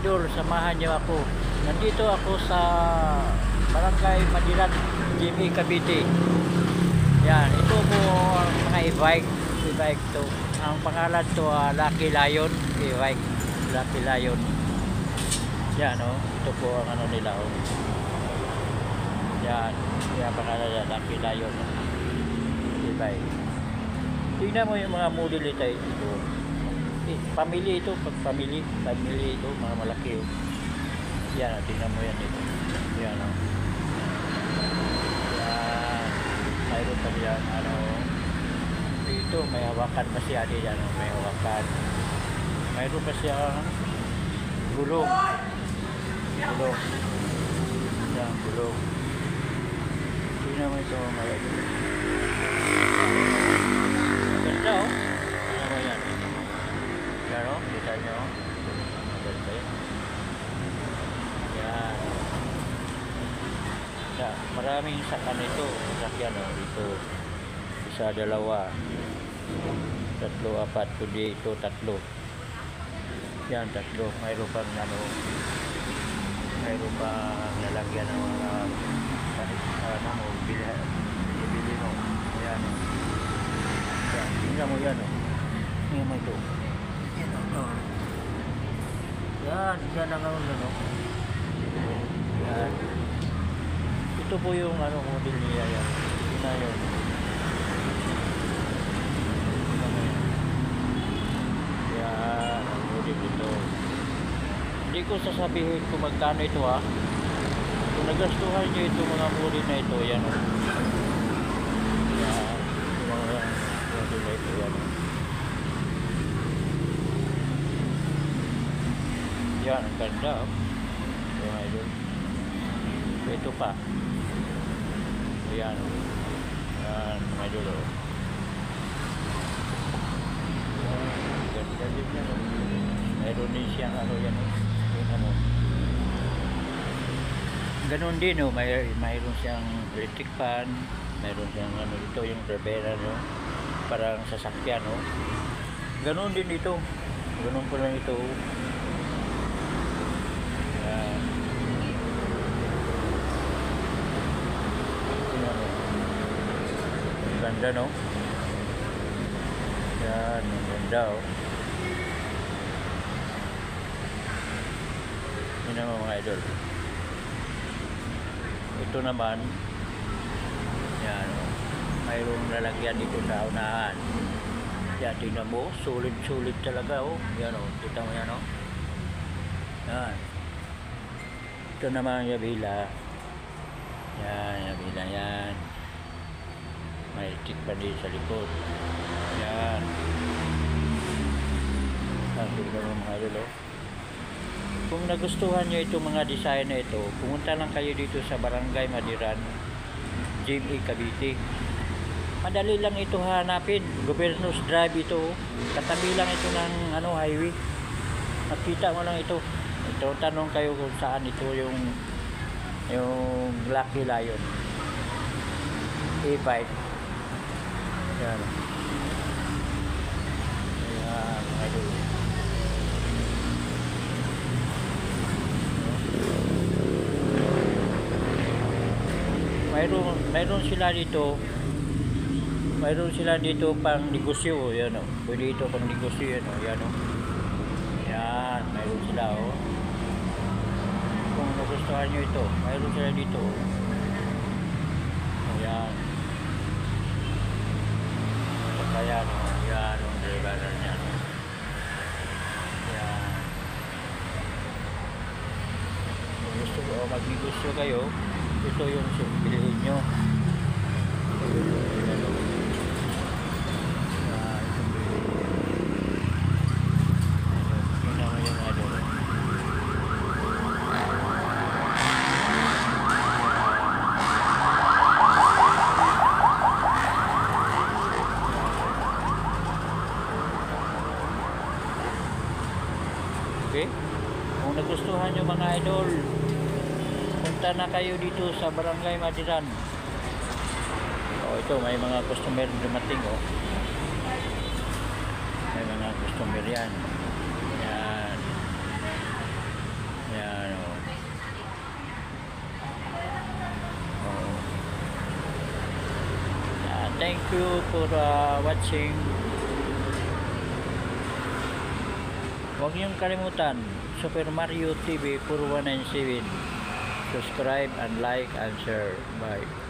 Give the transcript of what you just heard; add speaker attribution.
Speaker 1: idol, samahan niyo ako. Nandito ako sa Barangay Madiran, GMA Cavite. Yan, ito po ang mga e-bike to. Ang pangalan to Lucky Lion e-bike. Lucky Lion. Yan ito po ang ano nila Yan, yan pangalan nila Lucky Lion e-bike. Tingnan mo yung mga model ito. Family ito, family ito, mga malaki Yan, tingnan mo yan dito. Yan yan, mayroon pa yan dito, may hawakan pa siya yan, may hawakan. Mayroon pa siya gulong. Yan, gulong. Tingnan mo ito, may ganda tingnan mo yan. Yan kita nyo. Maganda yan. Yan. Maraming sakan ito. Sakyan dito. Isa, dalawa. Tatlo, apat. Kundi ito, tatlo. Yan, tatlo. Mayroon pang mayroon pang lalagyan ng mga bili mo. Yan. Yan. Tingnan mo yan Tingnan mo ito. Yan, yan ang yan. Ito po yung model niya yan. Yun. Yan, ang model ito. Hindi ko sasabihin kung magkano ito Kung nagastuhan nyo ito mga model na ito, yan yan, yung mga model na ito, yan Yan, ang ganda Yung idol. Ito pa. Ayan. Yan, mga idol Ganda din yan Mayroon din siyang yan Ganon din mayroon siyang electric fan. Mayroon siyang ito yung Rivera parang sasakyan Ganon din ito. Ganon po lang ito. Ganda yan, ganda yun naman mga idol. Ito naman yan mayroong lalagyan dito sa unahan. Yan, tingnan mo, sulit talaga yan kita mo yan yan. Ito naman yung bila. Yan, yung bila yan. May stick pa din sa likod. Yan. Tingnan mo mga idol Kung nagustuhan nyo itong mga design na ito, pumunta lang kayo dito sa Barangay Madiran, GMA Cavite. Madali lang ito hanapin. Governor's Drive ito. Katabi lang ito ng highway. Makita mo lang ito. Ito, tanong kayo kung saan ito yung Lucky Lion e-bike. Yan. Ayan, idol. Mayroon sila dito pang negosyo yan pwede ito pang negosyo yan yan, mayroon sila kung nagustuhan nyo ito, mayroon sila dito yan kaya yan ang driver niya yan. Kung gusto ko mag-negosyo kayo, ito yung bilihin nyo. Okay? Kung nagustuhan nyo mga idol, punta na kayo dito sa Barangay Madiran. Ito may mga customer dumating May mga customer yan. Yan. Thank you for watching. Huwag niyong kalimutan, Super Mario TV 4197. Subscribe and like and share. Bye.